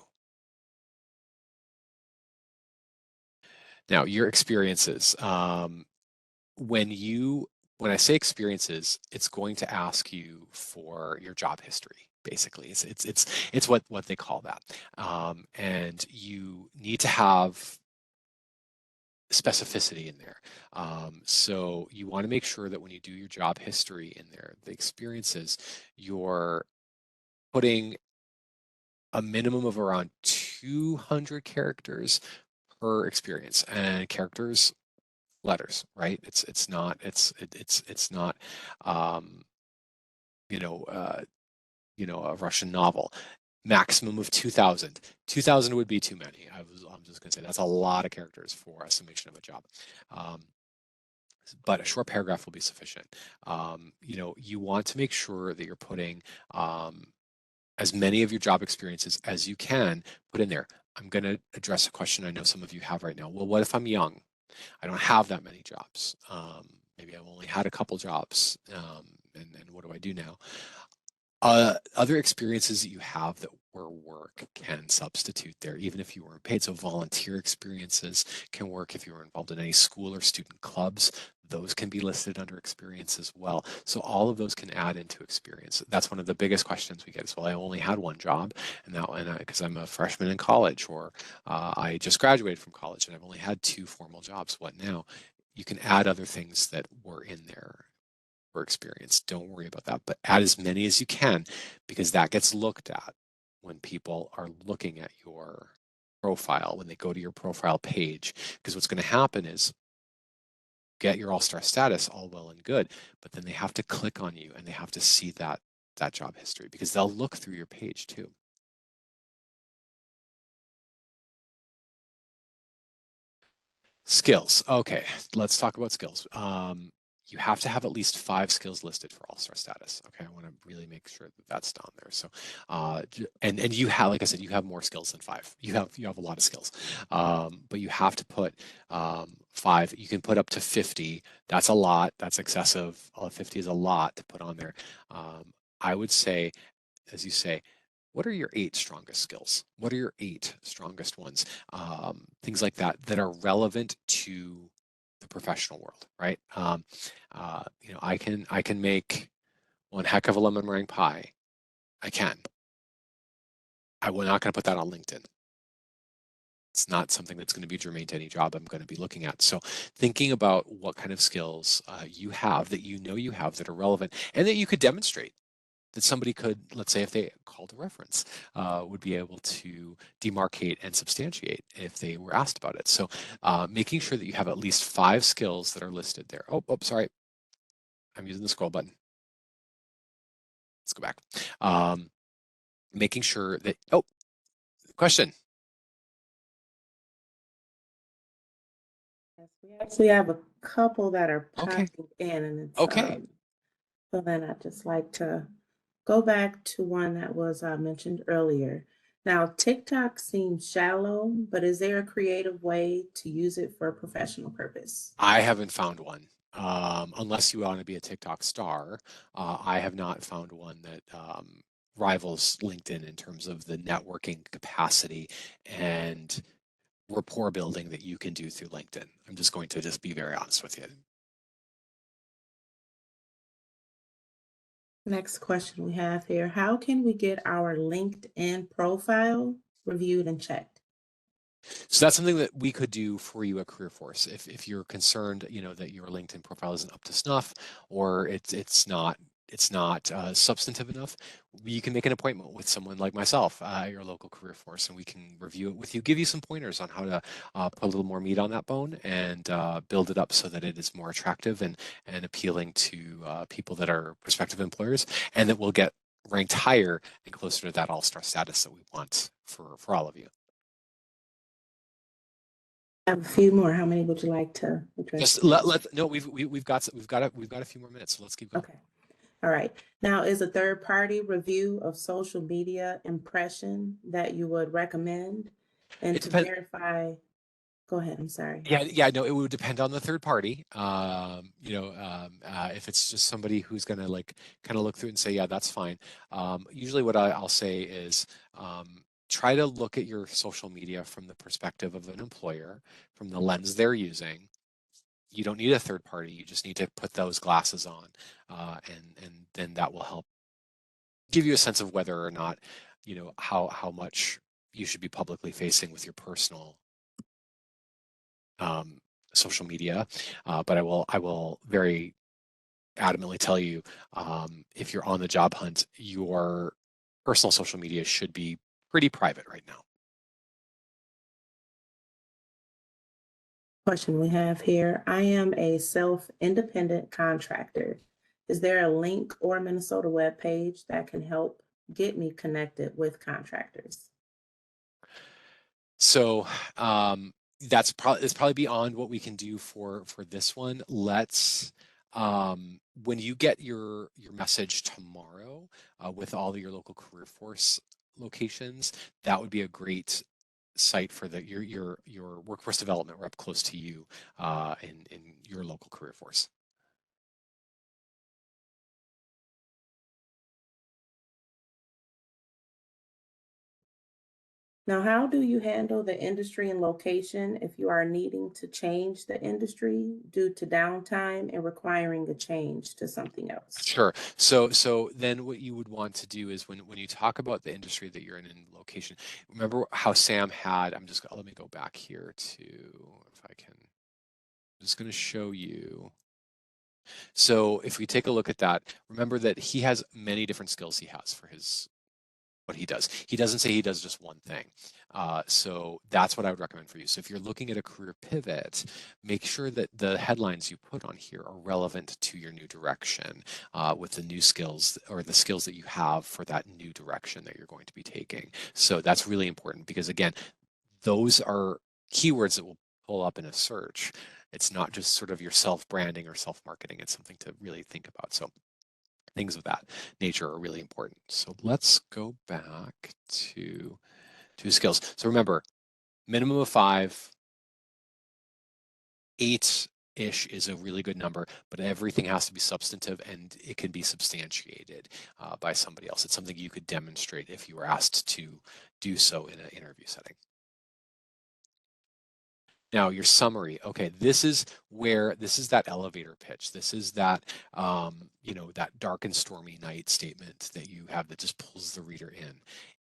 Now, your experiences. When I say experiences, it's going to ask you for your job history. Basically, it's what they call that, and you need to have specificity in there. So you want to make sure that when you do your job history in there, the experiences, you're putting a minimum of around 200 characters per experience, and characters, letters, right? It's not um, you know uh, a Russian novel. Maximum of 2,000. 2,000 would be too many. I'm just going to say that's a lot of characters for estimation of a job. Um, but a short paragraph will be sufficient. You want to make sure that you're putting as many of your job experiences as you can put in there. I'm going to address a question I know some of you have right now. Well, what if I'm young? I don't have that many jobs. Maybe I've only had a couple jobs. And what do I do now? Other experiences that you have that were work can substitute there, even if you weren't paid. So volunteer experiences can work if you were involved in any school or student clubs. Those can be listed under experience as well. So all of those can add into experience. That's one of the biggest questions we get is, well, I only had one job, and because I'm a freshman in college, or I just graduated from college and I've only had 2 formal jobs. What now? You can add other things that were in there experience. Don't worry about that, but add as many as you can because that gets looked at when people are looking at your profile, when they go to your profile page. Because what's going to happen is get your all-star status, all well and good, but then they have to click on you and they have to see that job history because they'll look through your page too. Skills. Okay, let's talk about skills. You have to have at least 5 skills listed for all-star status. Okay, I want to really make sure that that's down there. So, and you have, like I said, you have more skills than 5. You have a lot of skills, but you have to put 5. You can put up to 50. That's a lot. That's excessive. 50 is a lot to put on there. I would say, as you say, what are your 8 strongest skills? What are your 8 strongest ones? Things like that that are relevant to the professional world, right? I can make one heck of a lemon meringue pie. I can. I'm not going to put that on LinkedIn. it's not something that's going to be germane to any job I'm going to be looking at. So thinking about what kind of skills you have that you know you have that are relevant and that you could demonstrate that somebody could, let's say if they called a reference, would be able to demarcate and substantiate if they were asked about it. So making sure that you have at least 5 skills that are listed there. Oh, sorry. I'm using the scroll button. Let's go back. Making sure that, oh, question. Yes, we actually have a couple that are Okay. popping in, and it's Okay. so then I'd just like to go back to one that was mentioned earlier. Now, TikTok seems shallow, but is there a creative way to use it for a professional purpose? I haven't found one. Unless you want to be a TikTok star, I have not found one that rivals LinkedIn in terms of the networking capacity and rapport building that you can do through LinkedIn. I'm just going to just be very honest with you. Next question we have here. How can we get our LinkedIn profile reviewed and checked? So that's something that we could do for you at CareerForce. If you're concerned, you know, that your LinkedIn profile isn't up to snuff or it's not substantive enough, you can make an appointment with someone like myself at your local CareerForce, and we can review it with you, give you some pointers on how to put a little more meat on that bone and build it up so that it is more attractive and appealing to people that are prospective employers, and that will get ranked higher and closer to that all-star status that we want for all of you. I have a few more. How many would you like to address Just next? let no, we've got a few more minutes, so let's keep going. Okay. All right. Now, is a third party review of social media impression that you would recommend? And It to depends. verify, go ahead. I'm sorry. Yeah, no, it would depend on the third party. If it's just somebody who's gonna like kind of look through it and say, yeah, that's fine. Usually, what I'll say is try to look at your social media from the perspective of an employer, from the lens they're using. You don't need a third party. You just need to put those glasses on, and then that will help give you a sense of whether or not, how much you should be publicly facing with your personal um, social media. But I will very adamantly tell you, if you're on the job hunt, your personal social media should be pretty private right now. Question we have here. I am a self-independent contractor. Is there a link or Minnesota webpage that can help get me connected with contractors? So it's probably beyond what we can do for this one. Let's when you get your message tomorrow with all of your local career force locations, that would be a great site for your workforce development rep close to you in your local career force. Now, how do you handle the industry and location if you are needing to change the industry due to downtime and requiring a change to something else? Sure. So then what you would want to do is when you talk about the industry that you're in and location, remember how Sam had, let me go back here to, if I can, I'm just going to show you. So if we take a look at that, remember that he has many different skills he has for his what he does. He doesn't say he does just one thing. So that's what I would recommend for you. So if you're looking at a career pivot, make sure that the headlines you put on here are relevant to your new direction with the new skills or the skills that you have for that new direction that you're going to be taking. So that's really important because again, those are keywords that will pull up in a search. It's not just sort of your self-branding or self-marketing. It's something to really think about. So things of that nature are really important. So let's go back to skills. So remember, minimum of 5, 8-ish is a really good number, but everything has to be substantive and it can be substantiated by somebody else. It's something you could demonstrate if you were asked to do so in an interview setting. Now your summary, okay, this is that elevator pitch. This is that, that dark and stormy night statement that you have that just pulls the reader in.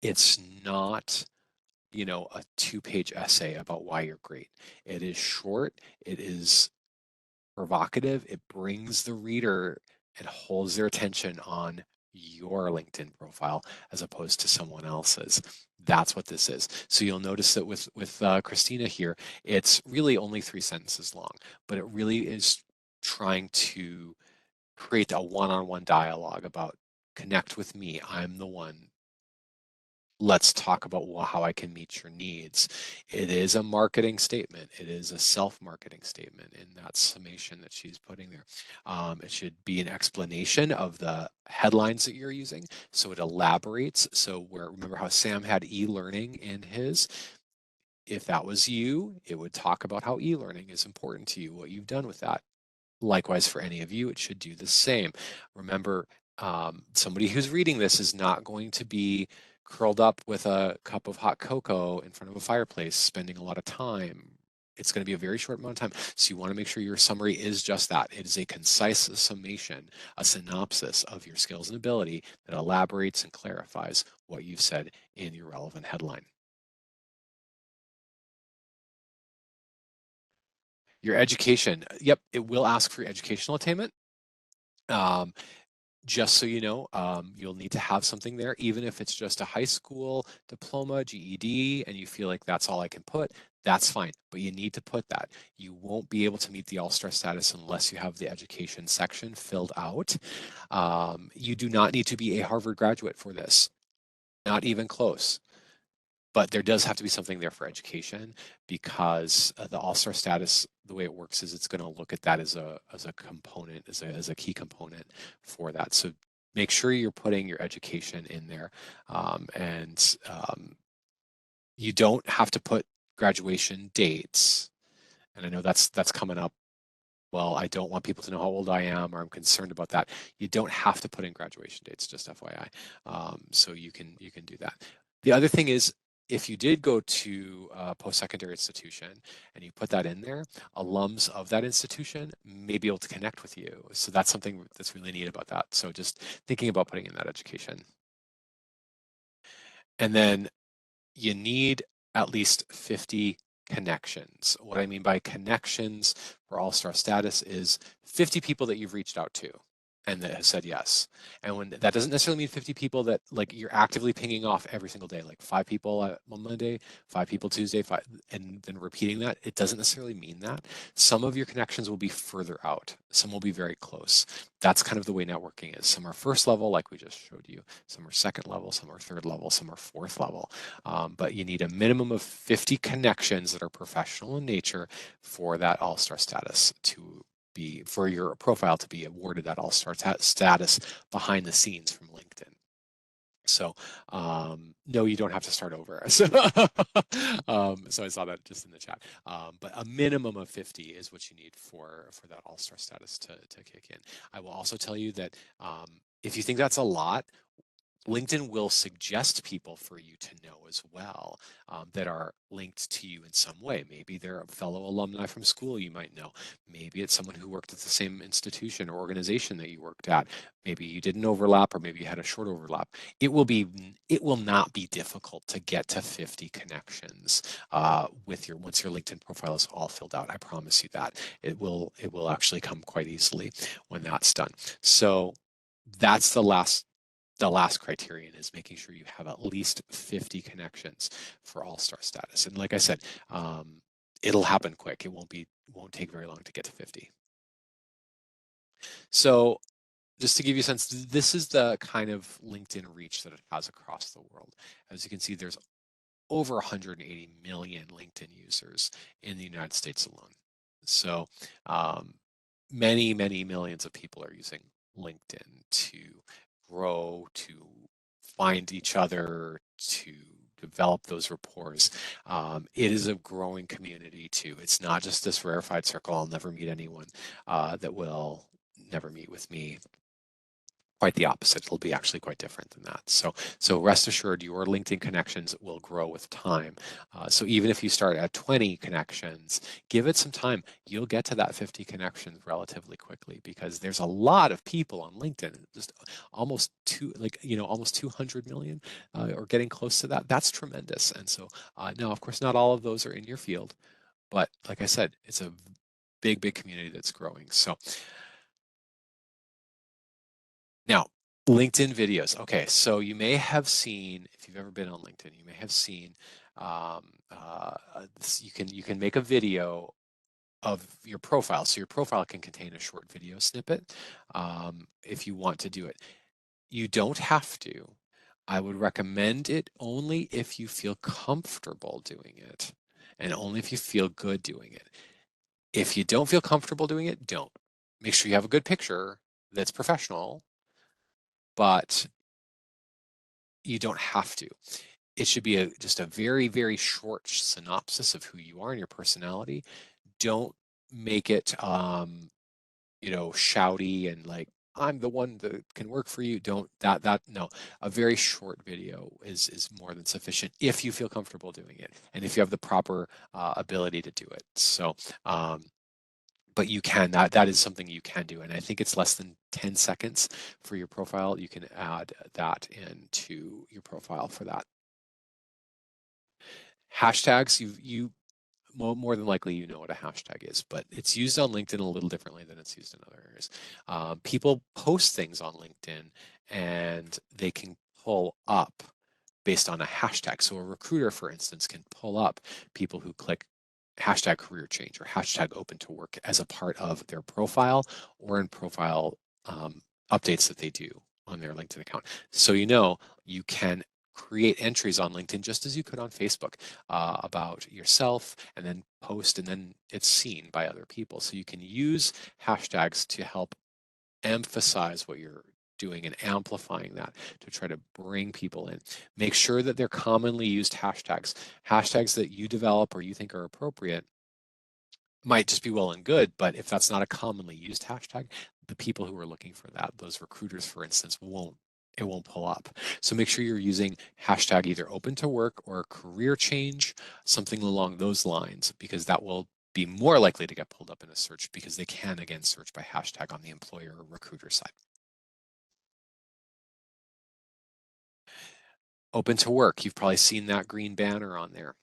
It's not a 2-page essay about why you're great. It is short, it is provocative, it brings the reader and holds their attention on your LinkedIn profile as opposed to someone else's. That's what this is. So you'll notice that with Christina here, it's really only 3 sentences long, but it really is trying to create a one-on-one dialogue about connect with me. I'm the one. Let's talk about how I can meet your needs. It is a marketing statement. It is a self-marketing statement in that summation that she's putting there. It should be an explanation of the headlines that you're using. So it elaborates. So remember how Sam had e-learning in his? If that was you, it would talk about how e-learning is important to you, what you've done with that. Likewise, for any of you, it should do the same. Remember, somebody who's reading this is not going to be curled up with a cup of hot cocoa in front of a fireplace, spending a lot of time. It's going to be a very short amount of time. So you want to make sure your summary is just that. It is a concise summation, a synopsis of your skills and ability that elaborates and clarifies what you've said in your relevant headline. Your education, yep, it will ask for your educational attainment. Just so you know, you'll need to have something there, even if it's just a high school diploma, GED, and you feel like that's all I can put, that's fine, but you need to put that. You won't be able to meet the All-Star status unless you have the education section filled out. You do not need to be a Harvard graduate for this, not even close. But there does have to be something there for education because the all-star status, the way it works is it's going to look at that as a component, as a key component for that. So make sure you're putting your education in there, and you don't have to put graduation dates. And I know that's coming up. Well, I don't want people to know how old I am, or I'm concerned about that. You don't have to put in graduation dates, just FYI. So you can do that. The other thing is, if you did go to a post-secondary institution and you put that in there, alums of that institution may be able to connect with you. So that's something that's really neat about that. So just thinking about putting in that education. And then you need at least 50 connections. What I mean by connections for All-Star status is 50 people that you've reached out to and that have said yes. And when that doesn't necessarily mean 50 people that like you're actively pinging off every single day, like 5 people on Monday, 5 people Tuesday, 5, and then repeating that. It doesn't necessarily mean that. Some of your connections will be further out. Some will be very close. That's kind of the way networking is. Some are first level, like we just showed you. Some are second level, some are third level, some are fourth level. But you need a minimum of 50 connections that are professional in nature for that all-star status to be, for your profile to be awarded that all-star status behind the scenes from LinkedIn. So no, you don't have to start over. So, so I saw that just in the chat. But a minimum of 50 is what you need for that all-star status to kick in. I will also tell you that if you think that's a lot, LinkedIn will suggest people for you to know as well that are linked to you in some way. Maybe they're a fellow alumni from school you might know. Maybe it's someone who worked at the same institution or organization that you worked at. Maybe you didn't overlap, or maybe you had a short overlap. It will not be difficult to get to 50 connections with once your LinkedIn profile is all filled out. I promise you that. It will actually come quite easily when that's done. So that's the last criterion, is making sure you have at least 50 connections for all-star status. And like I said, it'll happen quick. It won't take very long to get to 50. So just to give you a sense, this is the kind of LinkedIn reach that it has across the world. As you can see, there's over 180 million LinkedIn users in the United States alone. So many millions of people are using LinkedIn to grow, to find each other, to develop those rapports. It is a growing community too. It's not just this rarefied circle. I'll never meet anyone that will never meet with me. quite the opposite. It'll be actually quite different than that. So rest assured, your LinkedIn connections will grow with time. So even if you start at 20 connections, give it some time. You'll get to that 50 connections relatively quickly because there's a lot of people on LinkedIn. Just almost almost 200 million, or getting close to that. That's tremendous. And so now, of course, not all of those are in your field, but like I said, it's a big, big community that's growing. So now, LinkedIn videos. Okay, so you may have seen, if you've ever been on LinkedIn, you may have seen you can make a video of your profile. So your profile can contain a short video snippet if you want to do it. You don't have to. I would recommend it only if you feel comfortable doing it and only if you feel good doing it. If you don't feel comfortable doing it, don't. Make sure you have a good picture that's professional, but you don't have to. It should be just a very, very short synopsis of who you are and your personality. Don't make it, shouty and like, I'm the one that can work for you. Don't no. A very short video is more than sufficient if you feel comfortable doing it and if you have the proper ability to do it. So, but you can, that is something you can do. And I think it's less than 10 seconds for your profile. You can add that into your profile for that. Hashtags, you more than likely you know what a hashtag is, but it's used on LinkedIn a little differently than it's used in other areas. People post things on LinkedIn and they can pull up based on a hashtag. So a recruiter, for instance, can pull up people who click hashtag career change or hashtag open to work as a part of their profile or in profile updates that they do on their LinkedIn account. So you can create entries on LinkedIn just as you could on Facebook about yourself and then post and then it's seen by other people. So you can use hashtags to help emphasize what you're doing and amplifying that to try to bring people in. Make sure that they're commonly used hashtags. Hashtags that you develop or you think are appropriate might just be well and good, but if that's not a commonly used hashtag, the people who are looking for that, those recruiters, for instance, it won't pull up. So make sure you're using hashtag either open to work or career change, something along those lines, because that will be more likely to get pulled up in a search because they can again search by hashtag on the employer or recruiter side. Open to work, you've probably seen that green banner on there.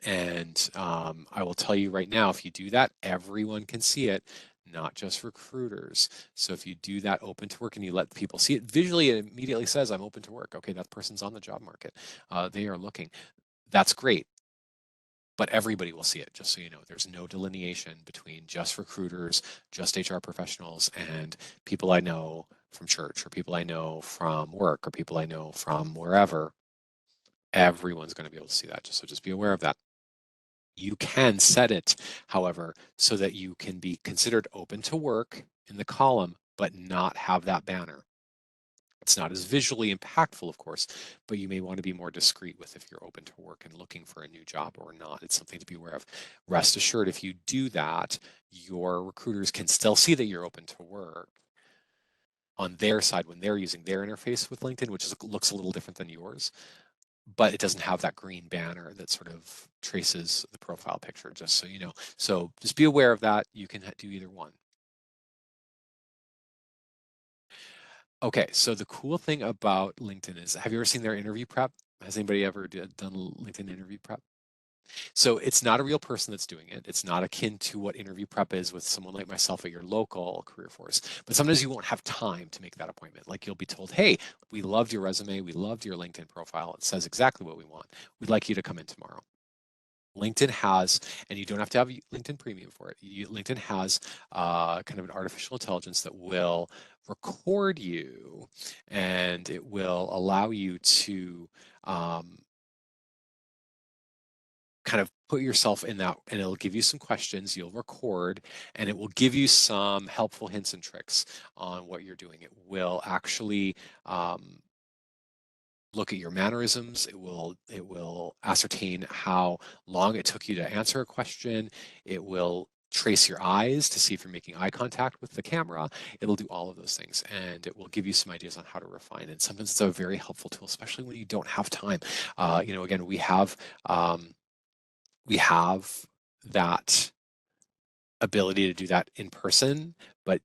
And I will tell you right now, if you do that, everyone can see it, not just recruiters. So if you do that open to work and you let people see it visually, it immediately says, I'm open to work. Okay, that person's on the job market. They are looking. That's great. But everybody will see it, just so you know. There's no delineation between just recruiters, just HR professionals, and people I know from church or people I know from work or people I know from wherever. Everyone's going to be able to see that. Just be aware of that. You can set it, however, so that you can be considered open to work in the column, but not have that banner. It's not as visually impactful, of course, but you may want to be more discreet with if you're open to work and looking for a new job or not. It's something to be aware of. Rest assured, if you do that, your recruiters can still see that you're open to work on their side when they're using their interface with LinkedIn, which looks a little different than yours, but it doesn't have that green banner that sort of traces the profile picture, just so you know. So just be aware of that. You can do either one. Okay, so the cool thing about LinkedIn is, have you ever seen their interview prep? Has anybody ever done LinkedIn interview prep? So it's not a real person that's doing it. It's not akin to what interview prep is with someone like myself at your local career force. But sometimes you won't have time to make that appointment. Like you'll be told, hey, we loved your resume. We loved your LinkedIn profile. It says exactly what we want. We'd like you to come in tomorrow. LinkedIn has, and you don't have to have LinkedIn Premium for it. LinkedIn has kind of an artificial intelligence that will record you and it will allow you to kind of put yourself in that, and it'll give you some questions you'll record, and it will give you some helpful hints and tricks on what you're doing. It will actually look at your mannerisms. It will ascertain how long it took you to answer a question. It will trace your eyes to see if you're making eye contact with the camera. It'll do all of those things, and it will give you some ideas on how to refine. And sometimes it's a very helpful tool, especially when you don't have time. Again, we have that ability to do that in person, but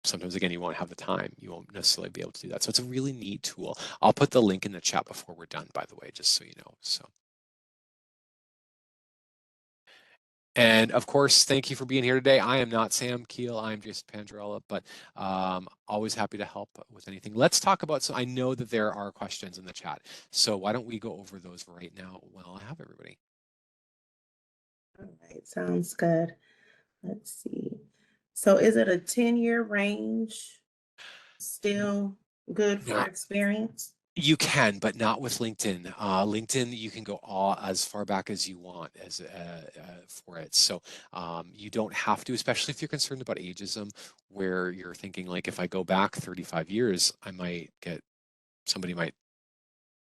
sometimes again, you won't have the time. You won't necessarily be able to do that. So it's a really neat tool. I'll put the link in the chat before we're done, by the way, just so you know. And of course, thank you for being here today. I am not Sam Keel. I'm Jason Pandrella, but always happy to help with anything. Let's talk about, so I know that there are questions in the chat. So why don't we go over those right now while I have everybody? All right, sounds good. Let's see. So is it a 10-year range still good for Now, experience? you can, but not with LinkedIn. LinkedIn, you can go all as far back as you want for it. So you don't have to, especially if you're concerned about ageism, where you're thinking like, if I go back 35 years, somebody might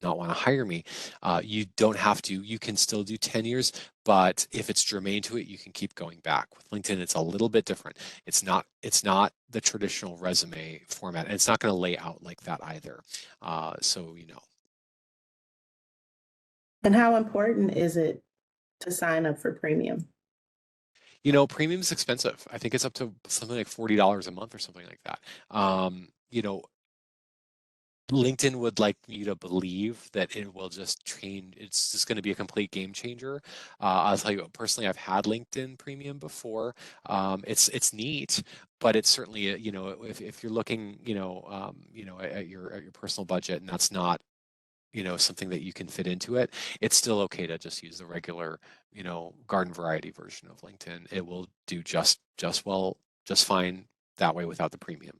not want to hire me. You don't have to. You can still do 10 years, but if it's germane to it, you can keep going back. With LinkedIn, it's a little bit different. It's not the traditional resume format, and it's not going to lay out like that either. So. And how important is it to sign up for premium? Premium is expensive. I think it's up to something like $40 a month or something like that. LinkedIn would like you to believe that it will just change. It's just going to be a complete game changer. I'll tell you personally, I've had LinkedIn Premium before. It's neat, but it's certainly if you're looking at your personal budget and that's not something that you can fit into it, it's still okay to just use the regular garden variety version of LinkedIn. It will do just well, just fine that way without the premium.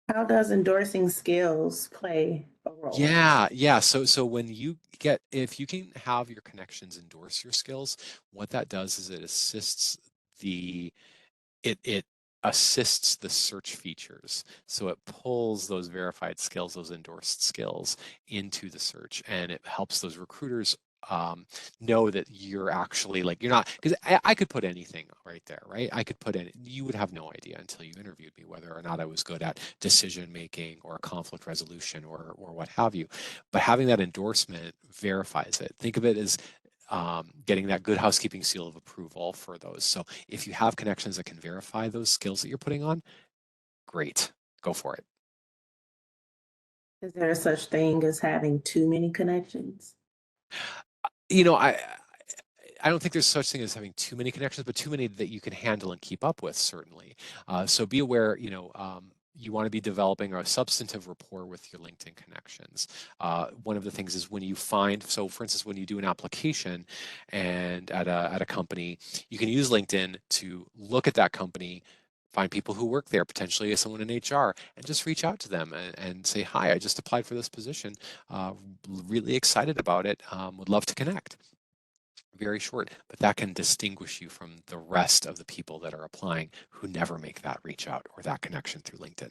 How does endorsing skills play a role? Yeah. So if you can have your connections endorse your skills, what that does is the it assists the search features. So it pulls those verified skills, those endorsed skills into the search, and it helps those recruiters know that you're actually like, you're not, because I could put anything right there, right? I could put in, you would have no idea until you interviewed me whether or not I was good at decision making or conflict resolution or what have you. But having that endorsement verifies it. Think of it as getting that good housekeeping seal of approval for those. So if you have connections that can verify those skills that you're putting on, great, go for it. Is there such thing as having too many connections? You know, I don't think there's such thing as having too many connections, but too many that you can handle and keep up with, certainly. So be aware, you want to be developing a substantive rapport with your LinkedIn connections. One of the things is when you find, so for instance, when you do an application and at a company, you can use LinkedIn to look at that company, find people who work there, potentially as someone in HR, and just reach out to them and say, hi, I just applied for this position. Really excited about it. Would love to connect. Very short, but that can distinguish you from the rest of the people that are applying who never make that reach out or that connection through LinkedIn.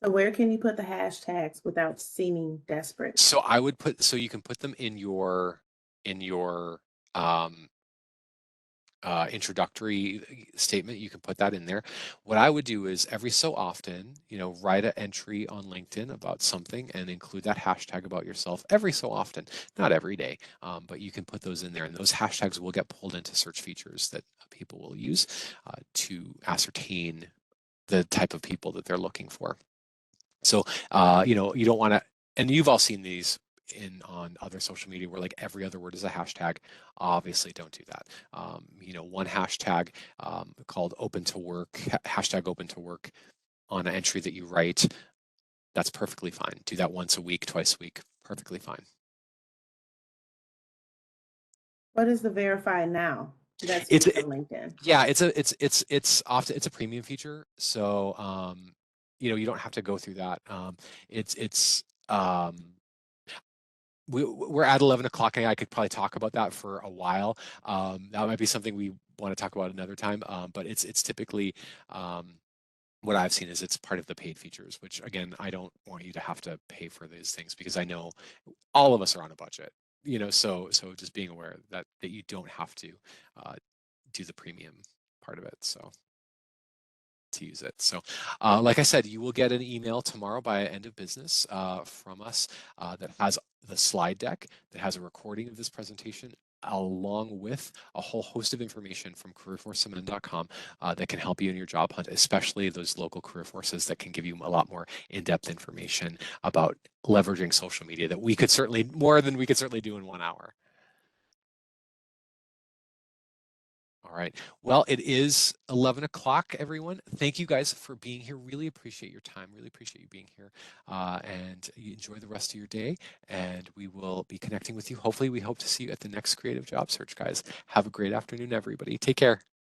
So where can you put the hashtags without seeming desperate? So I would so you can put them in your um, introductory statement. You can put that in there. What I would do is every so often, write an entry on LinkedIn about something and include that hashtag about yourself every so often, not every day, but you can put those in there, and those hashtags will get pulled into search features that people will use to ascertain the type of people that they're looking for. So, you don't want to, and you've all seen these on other social media where like every other word is a hashtag. Obviously, don't do that. One hashtag called open to work, hashtag open to work on an entry that you write, that's perfectly fine. Do that once a week, twice a week, perfectly fine. What is the verify now that's It's used on LinkedIn? Yeah, it's a premium feature, so you don't have to go through that. It's we're at 11 o'clock, and I could probably talk about that for a while. That might be something we want to talk about another time, but it's typically what I've seen is it's part of the paid features, which again, I don't want you to have to pay for these things because I know all of us are on a budget, so just being aware that you don't have to uh, do the premium part of it. So to use it. So, like I said, you will get an email tomorrow by end of business from us that has the slide deck, that has a recording of this presentation, along with a whole host of information from careerforcesummit.com that can help you in your job hunt, especially those local career forces that can give you a lot more in-depth information about leveraging social media that we could certainly, more than we could certainly do in 1 hour. All right. Well, it is 11 o'clock, everyone. Thank you guys for being here. Really appreciate your time. Really appreciate you being here. And you enjoy the rest of your day. And we will be connecting with you. Hopefully, we hope to see you at the next Creative Job Search, guys. Have a great afternoon, everybody. Take care.